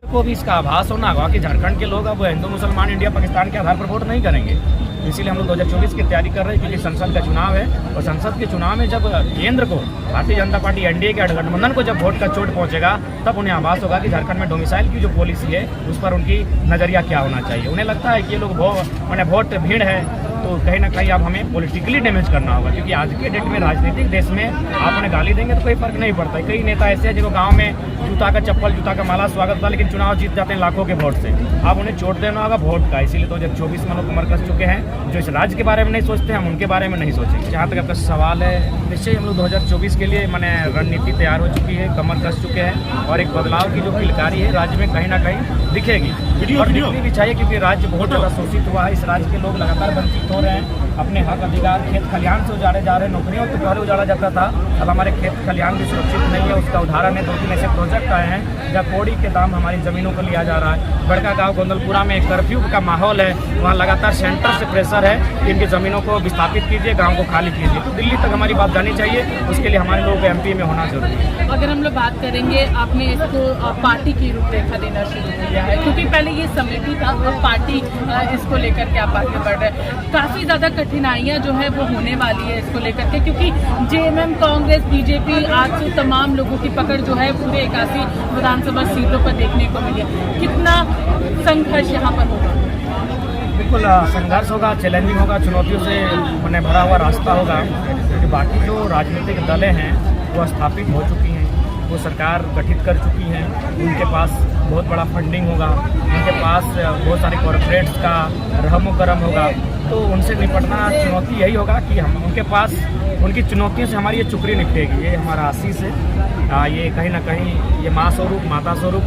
को भी इसका आभास होना होगा कि झारखंड के लोग अब हिंदू मुसलमान इंडिया पाकिस्तान के आधार पर वोट नहीं करेंगे। इसीलिए हम लोग 2024 की तैयारी कर रहे हैं, क्योंकि संसद का चुनाव है और संसद के चुनाव में जब केंद्र को भारतीय जनता पार्टी एनडीए के गठबंधन को जब वोट का चोट पहुंचेगा, तब उन्हें आभास होगा कि झारखंड में डोमिसाइल की जो पॉलिसी है उस पर उनकी नज़रिया क्या होना चाहिए। उन्हें लगता है कि ये लोग वोट भीड़ है, तो कहीं ना कहीं अब हमें पॉलिटिकली डैमेज करना होगा, क्योंकि आज के डेट में राजनीतिक देश में आप उन्हें गाली देंगे तो कोई फर्क नहीं पड़ता है। कई नेता ऐसे हैं जिनको गांव में जूता का चप्पल, जूता का माला स्वागत था, लेकिन चुनाव जीत जाते हैं लाखों के वोट से। अब उन्हें चोट देना होगा वोट का। इसीलिए 2024 में लोग कमर कस चुके हैं। जो इस राज्य के बारे में नहीं सोचते, हम उनके बारे में नहीं सोचेंगे। जहाँ तक आपका सवाल है, निश्चय हम लोग 2024 के लिए मैंने रणनीति तैयार हो चुकी है, कमर कस चुके हैं और एक बदलाव की जो किलकारी है राज्य में कहीं ना कहीं दिखेगी और दिखनी भी चाहिए, क्योंकि राज्य बहुत ज़्यादा शोषित हुआ है। इस राज्य के लोग लगातार वंचित हो रहे हैं अपने हक अधिकार। खेत खलिहान से उजाड़े जा रहे हैं, नौकरियों तो पहले उजाड़ा जाता था, अब हमारे खेत खलिहान भी सुरक्षित नहीं है। उसका उदाहरण है 2-3 ऐसे प्रोजेक्ट आए हैं जहाँ कौड़ी के दाम हमारी ज़मीनों को लिया जा रहा है। बड़का गांव गोंदलपुरा में एक कर्फ्यू का माहौल है, वहाँ लगातार सेंटर से प्रेशर है कि इनकी ज़मीनों को विस्थापित कीजिए, गाँव को खाली कीजिए। तो दिल्ली तक हमारी बात जानी चाहिए, उसके लिए हमारे लोगों को MP में होना जरूरी है। अगर हम लोग बात करेंगे, आपने इसको पार्टी की रूपरेखा देना शुरू किया है, क्योंकि पहले ये समिति था, अब पार्टी इसको लेकर के आप आगे बढ़ रहे हैं। काफ़ी ज़्यादा कठिनाइयाँ जो है वो होने वाली है इसको लेकर के, क्योंकि JMM, कांग्रेस, BJP, आजसू तमाम लोगों की पकड़ जो है पूरे 81 विधानसभा सीटों पर देखने को मिली है। कितना संघर्ष यहाँ पर होगा? बिल्कुल संघर्ष होगा, चैलेंजिंग होगा, चुनौतियों से मैंने भरा हुआ रास्ता होगा, क्योंकि बाकी जो राजनीतिक दलें हैं वो स्थापित हो चुकी हैं, वो सरकार गठित कर चुकी हैं, उनके पास बहुत बड़ा फंडिंग होगा, उनके पास बहुत सारे कॉरपोरेट्स का रहमो करम होगा। तो उनसे निपटना चुनौती यही होगा कि हम उनके पास उनकी चुनौतियों से हमारी ये चुकरी निपटेगी। ये हमारा आशीष है, ये कहीं ना कहीं ये माँ स्वरूप, माता स्वरूप,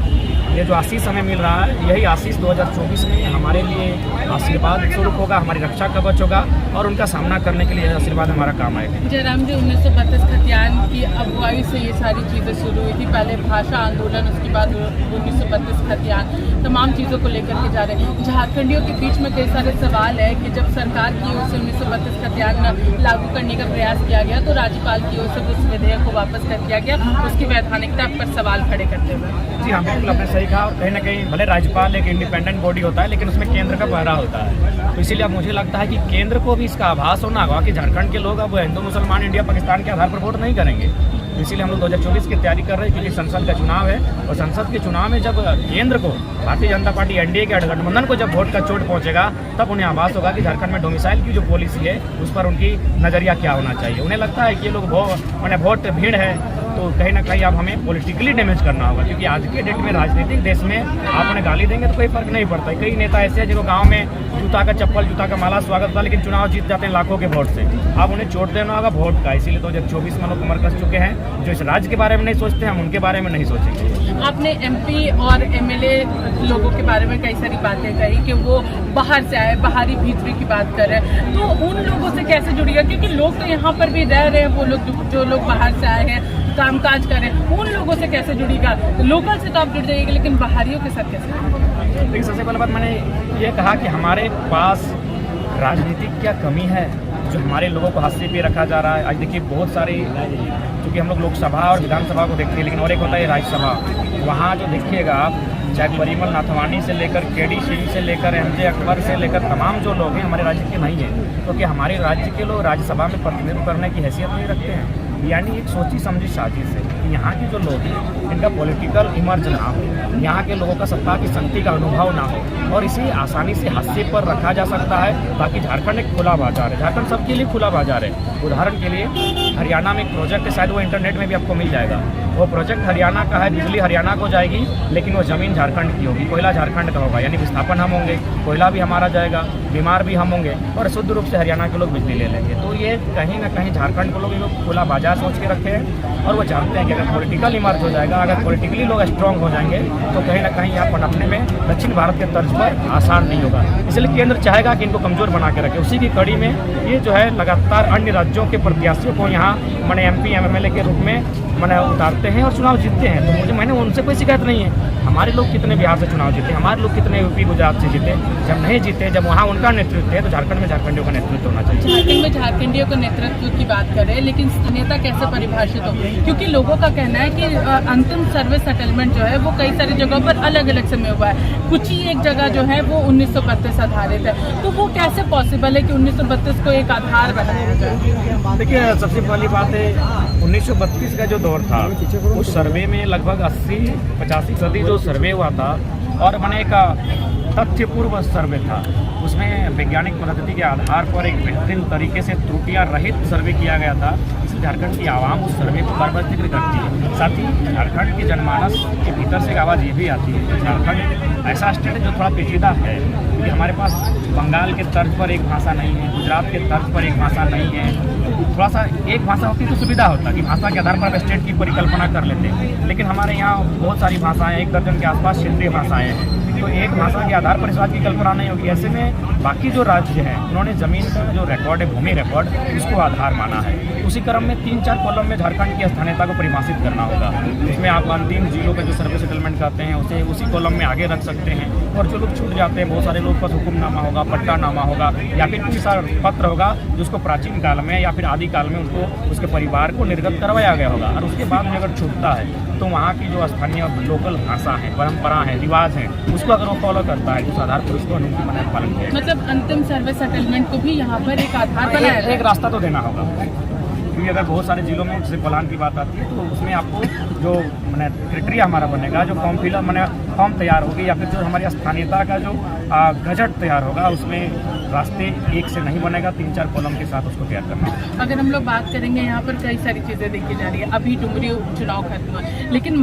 ये जो आशीष हमें मिल रहा है, यही आशीष 2024 में हमारे लिए आशीर्वाद स्वरूप होगा, हमारी रक्षा कवच होगा और उनका सामना करने के लिए आशीर्वाद हमारा काम आएगा। जयराम जी, 1932 खतियान की अगुवाई से ये सारी चीज़ें शुरू हुई थी। पहले भाषा आंदोलन, उसके बाद 1932 खतियान, तमाम चीज़ों को लेकर के जा रहे हैं। झारखंडियों के बीच में कई सारे सवाल है कि जब सरकार की ओर से 1932 खतियान लागू करने का प्रयास किया गया, तो राज्यपाल की ओर से उस विधेयक को वापस कर दिया गया, उसकी वैधानिकता पर सवाल खड़े करते हुए। जी हाँ, बिल्कुल आपने सही कहा। और कहीं ना कहीं भले राज्यपाल एक इंडिपेंडेंट बॉडी होता है, लेकिन उसमें केंद्र का पहरा होता है। तो इसीलिए अब मुझे लगता है कि केंद्र को भी इसका आभास होना होगा कि झारखंड के लोग अब हिंदू मुसलमान इंडिया पाकिस्तान के आधार पर वोट नहीं करेंगे। तो इसीलिए हम लोग 2024 की तैयारी कर रहे हैं, क्योंकि संसद का चुनाव है और संसद के चुनाव में जब केंद्र को भारतीय जनता पार्टी एनडीए के गठबंधन को जब वोट का चोट पहुंचेगा, तब उन्हें आभास होगा कि झारखंड में डोमिसाइल की जो पॉलिसी है उस पर उनकी नज़रिया क्या होना चाहिए। उन्हें लगता है कि ये लोग वोट भीड़ है, तो कहीं ना कहीं अब हमें पॉलिटिकली डैमेज करना होगा, क्योंकि आज के डेट में राजनीतिक देश में आप उन्हें गाली देंगे तो कोई फर्क नहीं पड़ता है। कई नेता ऐसे हैं जिनको गांव में जूता का चप्पल, जूता का माला स्वागत था, लेकिन चुनाव जीत जाते हैं लाखों के वोट से। अब उन्हें चोट देना होगा वोट का। इसीलिए 2024 में लोग कमर कस चुके हैं। जो इस राज्य के बारे में नहीं सोचते, हम उनके बारे में नहीं सोचेंगे। आपने MP और MLA लोगों के बारे में कई सारी बातें कही कि वो बाहर से आए, बाहरी भीतरी की बात कर रहे हैं, तो उन लोगों से कैसे जुड़ेगा? क्योंकि लोग तो यहाँ पर भी रह रहे हैं, वो लोग जो लोग बाहर से आए हैं, कामकाज करें, उन लोगों से कैसे जुड़ेगा? लोकल से तो आप जुड़ जाइएगा, लेकिन बाहरियों के साथ कैसे? लेकिन सबसे पहले बात मैंने ये कहा कि हमारे पास राजनीतिक क्या कमी है जो हमारे लोगों को हाथ से पे रखा जा रहा है। आज देखिए बहुत सारी, क्योंकि हम लोग लोकसभा और विधानसभा को देखते हैं, लेकिन और एक होता है राज्यसभा। वहाँ जो देखिएगा आप, चाहे परिमल नाथवानी से लेकर KD सिंह से लेकर MJ अकबर से लेकर तमाम जो लोग हैं हमारे राज्य के नहीं हैं, क्योंकि हमारे राज्य के लोग राज्यसभा में प्रतिनिधित्व करने की हैसियत नहीं रखते हैं। यानी एक सोची समझी साजिश है कि यहाँ के जो लोग हैं इनका पॉलिटिकल इमर्ज ना हो, यहाँ के लोगों का सत्ता की शक्ति का अनुभव ना हो, और इसे आसानी से हाशिए पर रखा जा सकता है। बाकी झारखंड एक खुला बाजार है, झारखंड सबके लिए खुला बाजार है। उदाहरण के लिए हरियाणा में एक प्रोजेक्ट है, शायद वो इंटरनेट में भी आपको मिल जाएगा। वो प्रोजेक्ट हरियाणा का है, बिजली हरियाणा को जाएगी, लेकिन वो ज़मीन झारखंड की होगी, कोयला झारखंड का होगा। यानी विस्थापन हम होंगे, कोयला भी हमारा जाएगा, बीमार भी हम होंगे, और शुद्ध रूप से हरियाणा के लोग बिजली ले लेंगे। तो ये कहीं ना कहीं झारखंड को लोग खुला बाजार सोच के रखे हैं, और वो जानते हैं कि अगर पॉलिटिकल इमर्ज हो जाएगा, अगर पॉलिटिकली लोग स्ट्रांग हो जाएंगे, तो कहीं ना कहीं यहाँ पनपने में दक्षिण भारत के तर्ज पर आसान नहीं होगा। इसलिए केंद्र चाहेगा कि इनको कमज़ोर बना के रखे। उसी की कड़ी में ये जो है लगातार अन्य राज्यों के प्रत्याशियों को यहाँ मैंने MP MLA के रूप में मैंने उतारते हैं और चुनाव जीतते हैं। तो मैंने उनसे कोई शिकायत नहीं है। हमारे लोग कितने बिहार से चुनाव जीते, हमारे लोग कितने यूपी गुजरात से जीते। जब नहीं जीते, जब वहाँ उनका नेतृत्व है, तो झारखंड में झारखंडियों का नेतृत्व होना चाहिए। झारखंड में झारखंडियों के नेतृत्व की बात कर रहे हैं, लेकिन नेता कैसे परिभाषित हो, क्योंकि लोगों का कहना है कि अंतिम सर्वे सेटलमेंट जो है वो कई सारी जगहों पर अलग अलग समय हुआ है। कुछ ही एक जगह जो है वो 1932 आधारित है, तो वो कैसे पॉसिबल है कि 1932 को एक आधार बनाया जाए? देखिए, सबसे पहली बात है 1932 का जो दौर था, उस सर्वे में लगभग 80-85% जो सर्वे हुआ था, और मैंने एक तथ्यपूर्व सर्वे था, उसमें वैज्ञानिक पद्धति के आधार पर एक बेहतरीन तरीके से त्रुटियां रहित सर्वे किया गया था। इसलिए झारखंड की आवाम उस सर्वे को बार-बार जिक्र करती है। साथ ही झारखंड के जनमानस के भीतर से एक आवाज़ ये भी आती है कि झारखंड ऐसा स्टेट है जो थोड़ा पेचीदा है, क्योंकि हमारे पास बंगाल के तर्ज पर एक भाषा नहीं है, गुजरात के तर्ज पर एक भाषा नहीं है। थोड़ा सा एक भाषा होती तो सुविधा होता कि भाषा के आधार पर स्टेट की परिकल्पना कर लेते, लेकिन हमारे यहाँ बहुत सारी भाषाएं, 1 दर्जन के आसपास क्षेत्रीय भाषाएं हैं, तो एक भाषा के आधार पर इस बात की कल्पना नहीं होगी। ऐसे में बाकी जो राज्य हैं, उन्होंने ज़मीन का जो रिकॉर्ड है, भूमि रिकॉर्ड, उसको आधार माना है। उसी क्रम में 3-4 कॉलम में झारखंड की स्थानीयता को परिभाषित करना होगा। इसमें आप अंतिम जिलों का जो सर्वे सेटलमेंट करते हैं उसे उसी कॉलम में आगे रख सकते हैं, और जो लोग छूट जाते हैं, बहुत सारे लोग पास हुक्मनामा होगा, पट्टानामा होगा, या फिर कोई सा पत्र होगा जिसको प्राचीन काल में या फिर आदि काल में उनको उसके परिवार को निर्गत करवाया गया होगा, और उसके बाद में अगर छूटता है तो वहाँ की जो स्थानीय लोकल भाषा है, परंपरा है, रिवाज है, उसको अगर वो फॉलो करता है, उस आधार पर उसको अनुमति बनाए पालन किया। मतलब अंतिम सर्वे सेटलमेंट को भी यहाँ पर एक आधार बनाया एक रास्ता तो देना होगा, क्योंकि अगर बहुत सारे जिलों में जैसे कोलान की बात आती है, तो उसमें आपको जो मैंने क्राइटेरिया हमारा बनेगा, जो फॉर्म फिलअप मैंने फॉर्म तैयार होगी, या फिर जो हमारी स्थानीयता का जो गजट तैयार होगा, उसमें रास्ते एक से नहीं बनेगा, 3-4 कॉलम के साथ उसको तैयार करना है। अगर हम लोग बात करेंगे, यहाँ पर कई सारी चीज़ें देखी जा रही है। अभी डुमरी चुनाव खत्म हुआ, लेकिन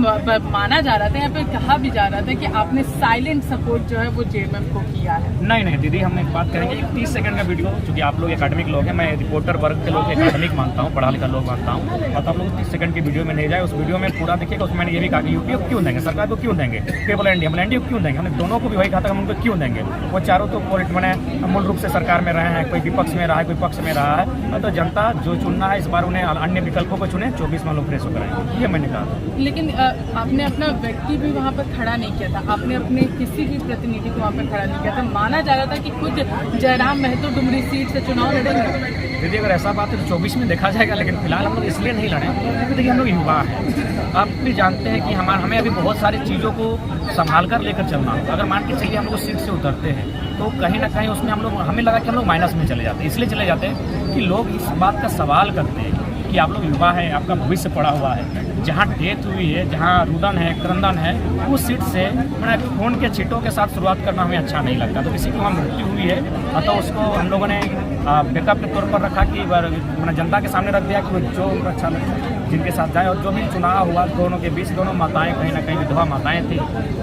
माना जा रहा था, यहाँ पे कहा भी जा रहा था कि आपने साइलेंट सपोर्ट जो है वो जेएमएम को किया है। नहीं दीदी, हम एक बात करेंगे, एक 30 सेकंड का वीडियो, चूँकि आप लोग एकेडमिक लोग हैं, मैं रिपोर्टर वर्ग के लोग एकेडमिक मानता हूँ, पढ़ा लिखा लोग मानता हूँ, और आप लोग 30 सेकंड की वीडियो में नहीं जाए। उस वीडियो में पूरा देखिएगा, उसमें मैंने ये भी कहा कि यूपी को क्यों देंगे, सरकार को क्यों देंगे, केवल एनडीए को क्यों देंगे, हमने दोनों को भी वही कहा था, हम उनको क्यों देंगे। वो चारों तो मैंने मूल रूप से सरकार में रहे हैं, कोई विपक्ष में रहा है, कोई पक्ष में रहा है, तो जनता जो चुनना है इस बार उन्हें अन्य विकल्पों को चुने, 24 में लोग फ्रेश होकर आएंगे, ये मैंने कहा। लेकिन आपने अपना व्यक्ति भी वहाँ पर खड़ा नहीं किया था, आपने अपने किसी भी प्रतिनिधि को वहाँ पर खड़ा नहीं किया था। माना जा रहा था कि खुद जयराम महतो डुमरी सीट से चुनाव लड़ेंगे। दीदी, अगर ऐसा बात है तो 24 में देखा जाएगा, लेकिन फिलहाल हम लोग इसलिए नहीं लड़े क्योंकि देखिए हम लोग युवा हैं। आप भी जानते हैं कि हमें अभी बहुत सारी चीज़ों को संभाल कर लेकर चलना होगा। अगर मान के चलिए हम लोग सीट से उतरते हैं तो कहीं ना कहीं उसमें हमें लगा कि हम लोग माइनस में चले जाते हैं। इसलिए चले जाते हैं कि लोग इस बात का सवाल करते हैं कि आप लोग युवा हैं, आपका भविष्य पड़ा हुआ है, जहाँ डेथ हुई है, जहाँ रुदन है, क्रंदन है, उस सीट से मैंने खून के छींटों के साथ शुरुआत करना हमें अच्छा नहीं लगता। तो किसी की वहाँ मृत्यु हुई है तो उसको हम लोगों ने बैकअप के तौर पर रखा कि मैंने जनता के सामने रख दिया कि वो जो उनको अच्छा लगता है जिनके साथ जाए। और जो भी चुनाव हुआ दोनों के बीच, दोनों माताएं कहीं ना कहीं विधवा माताएं थी,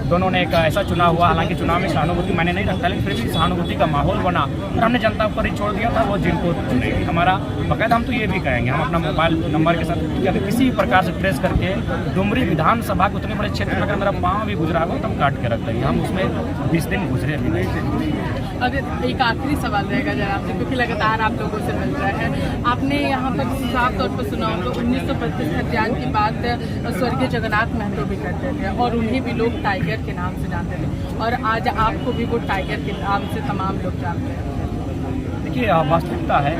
दोनों ने एक ऐसा चुनाव हुआ, हालांकि चुनाव में सहानुभूति मैंने नहीं रखा, लेकिन फिर भी सहानुभूति का माहौल बना और हमने जनता पर ही छोड़ दिया था वो जिनको चुनेगी। हमारा बाकायदा हम तो ये भी कहेंगे, हम अपना मोबाइल नंबर के साथ किसी भी प्रकार से ट्रेस करके डुमरी विधानसभा के उतने बड़े क्षेत्र में अगर मेरा पाँव भी गुजरा हो तो हम काट के रख देंगे। हम उसमें 20 दिन गुजरे भी नहीं। अगर एक आखिरी सवाल रहेगा जनाब से, क्योंकि लगातार आप लोगों से मिल रहा है, आपने यहाँ पर साफ तौर पर सुना होगा 1932 हत्याकांड की बात स्वर्गीय जगन्नाथ महतो भी करते थे और उन्हें भी लोग टाइगर के नाम से जानते थे, और आज आपको भी वो टाइगर के नाम से तमाम लोग जानते हैं। देखिए, वास्तविकता है,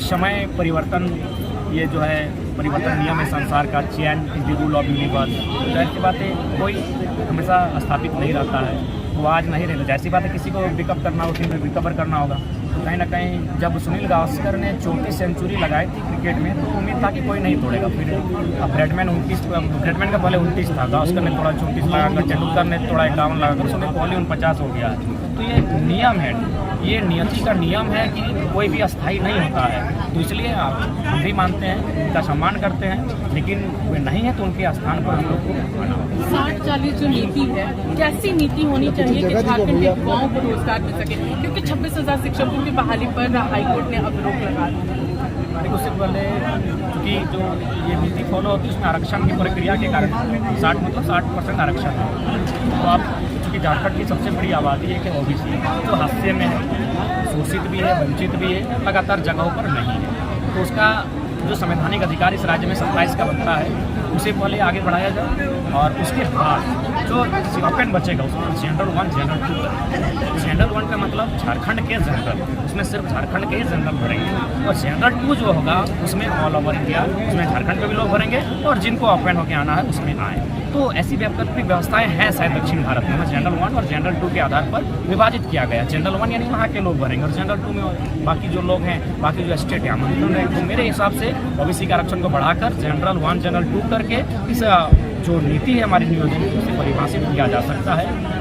समय परिवर्तन, ये जो है परिवर्तन नियम है संसार का, change is the rule of universe. जाहिर सी बात है कोई हमेशा स्थापित नहीं रहता है, वो आज नहीं रहता। जैसी बात है किसी को पिकअप करना हो, टीम में रिकवर करना होगा, तो कहीं ना कहीं जब सुनील गावस्कर ने 34 सेंचुरी लगाई थी क्रिकेट में तो उम्मीद था कि कोई नहीं तोड़ेगा। फिर ब्रैडमैन का पहले 29 था, गावस्कर ने तोड़ा 34 लगाकर, तेंदुलकर ने तोड़ा 51 लगाकर, सुनील कोहली 49 हो गया। तो ये नियम है, ये नियति का नियम है कि कोई भी अस्थायी नहीं होता है। तो इसलिए हम भी मानते हैं, उनका सम्मान करते हैं, लेकिन वे नहीं है तो उनके स्थान पर हम लोग को आना होगा। 60-40 जो नीति है, कैसी नीति होनी चाहिए कि झारखंड के युवाओं को रोजगार मिल सके, क्योंकि 26,000 शिक्षकों की बहाली पर हाईकोर्ट ने अब रोक लगा दी। उससे पहले क्योंकि जो ये नीति फॉलो होती है उसमें आरक्षण की प्रक्रिया के कारण 60% आरक्षण है। तो आप चूँकि झारखंड की सबसे बड़ी आबादी है कि ओबीसी, जो हाशिए में है, शोषित भी है, वंचित भी है, लगातार जगहों पर नहीं है, तो उसका जो संवैधानिक अधिकार इस राज्य में 27 का बनता है उसे पहले आगे बढ़ाया जाए और उसके बाद जो ऑप्शन बचेगा उसमें जनरल 1 जनरल 2। जनरल 1 का मतलब झारखंड के जनरल, उसमें सिर्फ झारखंड के ही जनरल भरेंगे, और जनरल 2 जो होगा उसमें ऑल ओवर इंडिया, उसमें झारखंड के भी लोग भरेंगे और जिनको ऑप्शन होकर आना है उसमें आए। तो ऐसी वैकल्पिक व्यवस्थाएं हैं शायद दक्षिण भारत में, जनरल 1 और जनरल 2 के आधार पर विभाजित किया गया। जनरल 1 यानी वहाँ के लोग भरेंगे और जनरल 2 में बाकी जो लोग हैं, बाकी जो स्टेट या आमंत्रण है। तो मेरे हिसाब से ओबीसी के आरक्षण को बढ़ाकर जनरल 1 जनरल 2 करके इस जो नीति है हमारी नियोजन की उसे परिभाषित किया जा सकता है।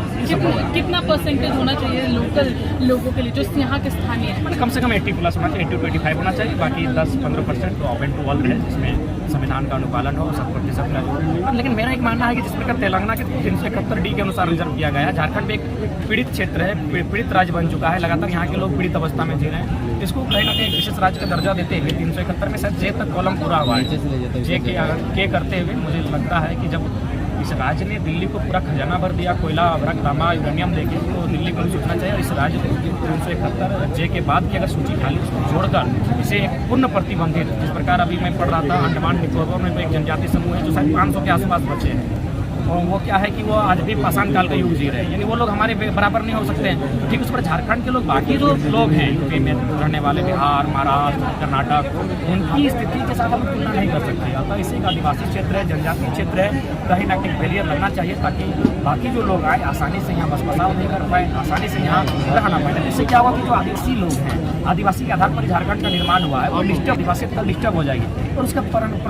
कितना परसेंटेज होना चाहिए लोकल लोगों के लिए जो यहाँ के स्थानीय है? कम से कम 80+ होना चाहिए, 80 to 85 होना चाहिए। बाकी 10-15% तो ओपन टू ऑल है, जिसमें संविधान का अनुपालन हो 100% का। लेकिन मेरा एक मानना है कि जिस प्रकार तेलंगाना के 371D के अनुसार रिजर्व किया गया है, झारखंड में एक पीड़ित क्षेत्र है, पीड़ित राज्य बन चुका है, लगातार यहाँ के लोग पीड़ित अवस्था में जी रहे हैं। इसको कहीं ना कहीं विशेष राज्य का दर्जा देते हुए 371 में शायद जे तक कॉलम पूरा हुआ है, जे के करते हुए मुझे लगता है कि जब इस राज्य ने दिल्ली को पूरा खजाना भर दिया, कोयला, अभ्रक, तांबा, यूरेनियम देके, तो दिल्ली को सोचना चाहिए। और इस राज्य को 371 जे के बाद की अगर सूची खाली उसको जोड़कर इसे एक पूर्ण प्रतिबंधित, जिस प्रकार अभी मैं पढ़ रहा था अंडमान निकोबार में एक जनजाति समूह है जो शायद 500 के आसपास बचे हैं, और वो क्या है कि वो आज भी पाषाण काल का युग जी रहे हैं, यानी वो लोग हमारे बराबर नहीं हो सकते हैं। ठीक उस पर झारखंड के लोग, बाकी जो लोग हैं यूपी में रहने वाले, बिहार, महाराष्ट्र, कर्नाटक, उनकी स्थिति के साथ हम तुलना नहीं कर सकते। अतः इसे एक आदिवासी क्षेत्र है, जनजातीय क्षेत्र है, कहीं ना कहीं बैरियर लगना चाहिए ताकि बाकी जो लोग आए आसानी से यहाँ बस बसाव नहीं कर पाए, आसानी से यहाँ रहना पाए। इससे क्या होगा कि जो आदिवासी लोग हैं, आदिवासी के आधार पर झारखंड का निर्माण हुआ है और डिस्टर्ब आदिवासियत का डिस्टर्ब हो जाएगी, और उसका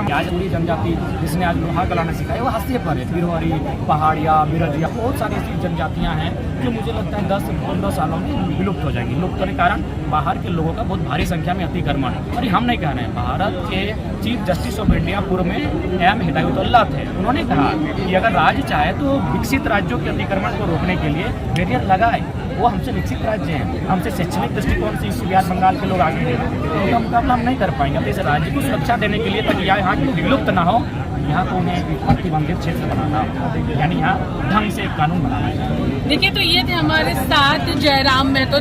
आज पूरी जनजाति जिसने आज लोहा गलाना सिखाया वो हाशिए पर है। बिरवारी, पहाड़िया, बिरजिया, बहुत सारी ऐसी जनजातियाँ हैं जो मुझे लगता है 10-15 सालों में विलुप्त हो जाएंगी। विलुप्त होने के कारण बाहर के लोगों का बहुत भारी संख्या में अतिक्रमण, और हम नहीं कह रहे हैं, भारत के चीफ जस्टिस ऑफ इंडिया पूर्व में एम हिदायतुल्लाह थे, उन्होंने कहा कि अगर राज्य चाहे तो विकसित राज्यों के अतिक्रमण को रोकने के लिए बैरियर लगाए। वो हमसे विकसित राज्य हैं, हमसे शैक्षणिक दृष्टिकोण से इस बिहार बंगाल के लोग आगे हैं, तो उनका मुकाबला हम नहीं कर पाएंगे। तो इस राज्य को सुरक्षा देने के लिए ताकि यहाँ की विलुप्त ना हो, यहाँ को उन्हें प्रतिबंधित क्षेत्र बनाना, यानी यहाँ ढंग से एक कानून बनाना है। देखिए, तो ये थे हमारे साथ जयराम महतो।